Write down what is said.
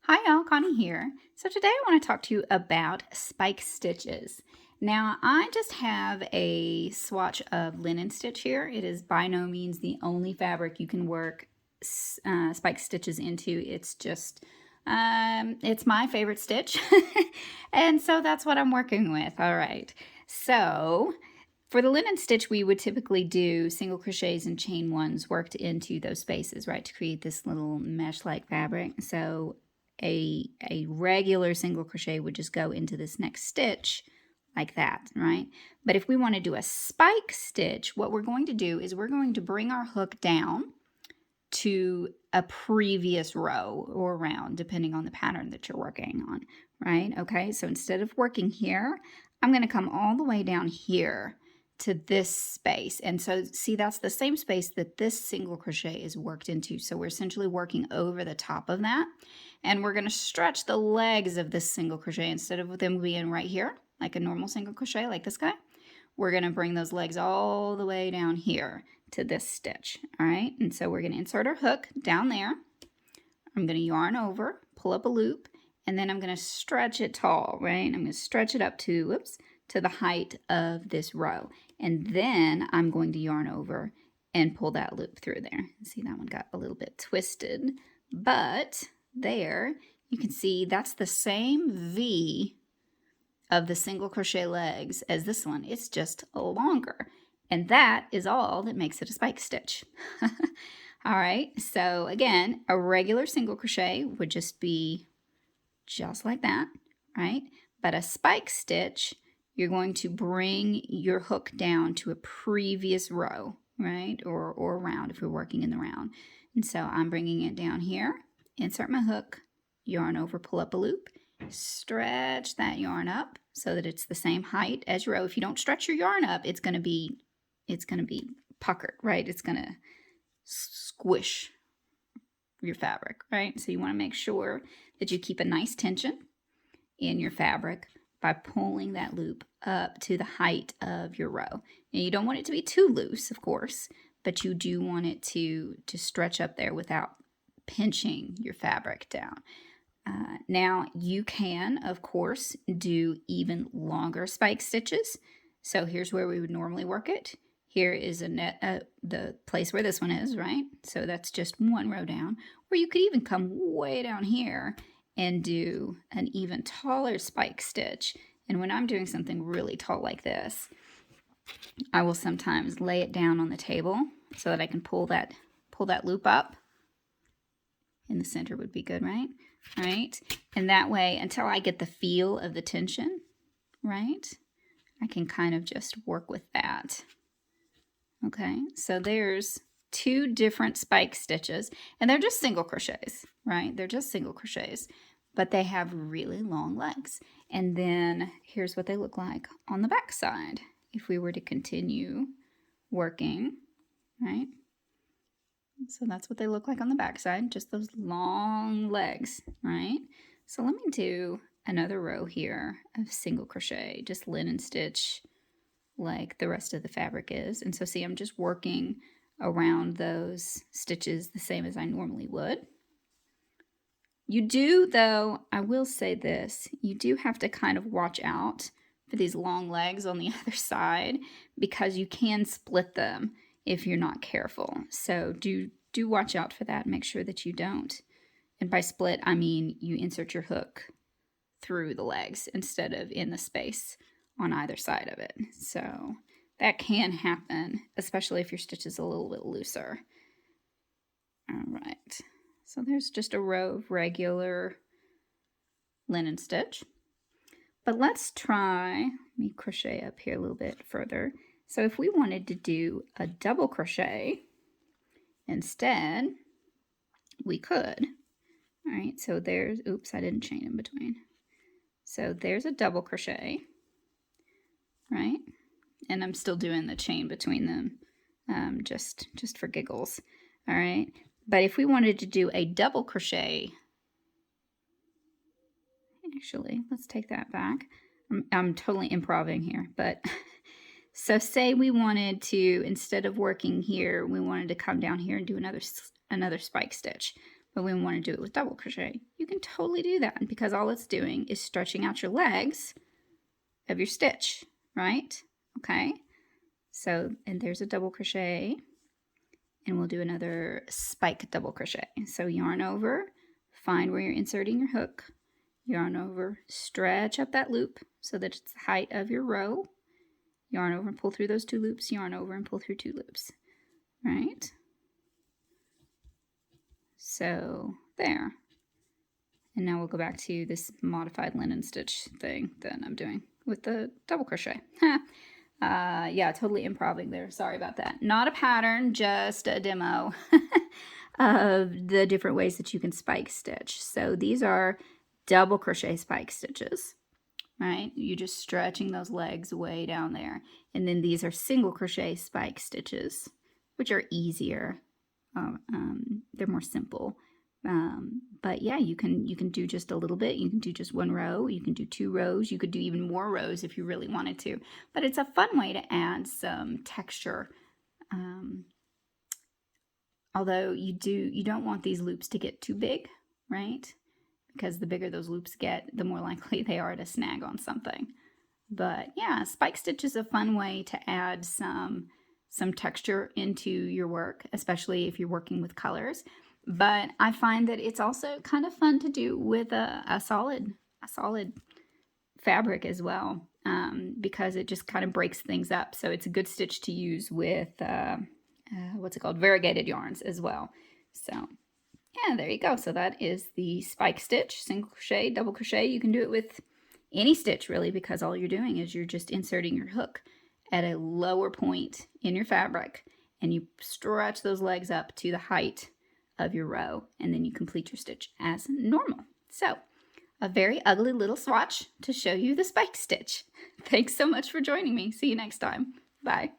Hi y'all, Connie here. So today I want to talk to you about spike stitches. Now I just have a swatch of linen stitch here. It is by no means the only fabric you can work spike stitches into. It's my favorite stitch. And so that's what I'm working with. All right. So for the linen stitch, we would typically do single crochets and chain ones worked into those spaces, right, to create this little mesh-like fabric. So a regular single crochet would just go into this next stitch like that, right? But if we want to do a spike stitch, what we're going to do is we're going to bring our hook down to a previous row or round, depending on the pattern that you're working on, right? Okay, so instead of working here, I'm going to come all the way down here to this space. And so see, that's the same space that this single crochet is worked into. So we're essentially working over the top of that. And we're going to stretch the legs of this single crochet instead of them being right here, like a normal single crochet, like this guy. We're going to bring those legs all the way down here to this stitch. All right. And so we're going to insert our hook down there. I'm going to yarn over, pull up a loop, and then I'm going to stretch it tall, right? I'm going to stretch it up to, to the height of this row. And then I'm going to yarn over and pull that loop through there. See, that one got a little bit twisted, but there you can see that's the same V of the single crochet legs as this one. It's just longer. And that is all that makes it a spike stitch. All right, so again, a regular single crochet would just be just like that, right? But a spike stitch, you're going to bring your hook down to a previous row, right? Or round if you're working in the round. And so I'm bringing it down here, insert my hook, yarn over, pull up a loop, stretch that yarn up so that it's the same height as your row. If you don't stretch your yarn up, it's going to be puckered, right? It's going to squish your fabric, right? So you want to make sure that you keep a nice tension in your fabric by pulling that loop up to the height of your row. And you don't want it to be too loose, of course, but you do want it to stretch up there without pinching your fabric down. Now you can, of course, do even longer spike stitches. So here's where we would normally work it. Here is the place where this one is, right? So that's just one row down. Or you could even come way down here and do an even taller spike stitch. And when I'm doing something really tall like this, I will sometimes lay it down on the table so that I can pull that loop up. In the center would be good, right? Right? And that way, until I get the feel of the tension, right, I can kind of just work with that. Okay, so there's two different spike stitches, and they're just single crochets, right? They're just single crochets, but they have really long legs. And then here's what they look like on the back side if we were to continue working, right? So that's what they look like on the back side, just those long legs, right? So let me do another row here of single crochet, just linen stitch like the rest of the fabric is. And so see, I'm just working around those stitches the same as I normally would. You do, though, I will say this, you do have to kind of watch out for these long legs on the other side because you can split them if you're not careful. So do watch out for that. Make sure that you don't. And by split, I mean you insert your hook through the legs instead of in the space on either side of it. So that can happen, especially if your stitch is a little bit looser. All right. So there's just a row of regular linen stitch. But let's try, let me crochet up here a little bit further. So if we wanted to do a double crochet instead, we could. All right, so there's, oops, I didn't chain in between. So there's a double crochet, right? And I'm still doing the chain between them just for giggles, all right? But if we wanted to do a double crochet, actually, let's take that back. I'm totally improvising here, but so say we wanted to, instead of working here, we wanted to come down here and do another spike stitch. but we want to do it with double crochet, you can totally do that, because all it's doing is stretching out your legs of your stitch, right? Okay, so, and there's a double crochet, and we'll do another spike double crochet. So yarn over, find where you're inserting your hook, yarn over, stretch up that loop so that it's the height of your row, yarn over and pull through those 2 loops, yarn over and pull through 2 loops, right? So there. And now we'll go back to this modified linen stitch thing that I'm doing with the double crochet. Yeah, totally improvising there. Sorry about that. Not a pattern, just a demo of the different ways that you can spike stitch. So these are double crochet spike stitches, right? You're just stretching those legs way down there. And then these are single crochet spike stitches, which are easier. They're more simple. But yeah, you can do just a little bit. You can do just 1 row. You can do 2 rows. You could do even more rows if you really wanted to. But it's a fun way to add some texture. Although you don't want these loops to get too big, right? Because the bigger those loops get, the more likely they are to snag on something. But yeah, spike stitch is a fun way to add some texture into your work, especially if you're working with colors. But I find that it's also kind of fun to do with a solid fabric as well, because it just kind of breaks things up. So it's a good stitch to use with what's it called, variegated yarns as well. So yeah, there you go. So that is the spike stitch, single crochet, double crochet. You can do it with any stitch really, because all you're doing is you're just inserting your hook at a lower point in your fabric, and you stretch those legs up to the height of your row, and then you complete your stitch as normal. So a very ugly little swatch to show you the spike stitch. Thanks so much for joining me. See you next time. Bye.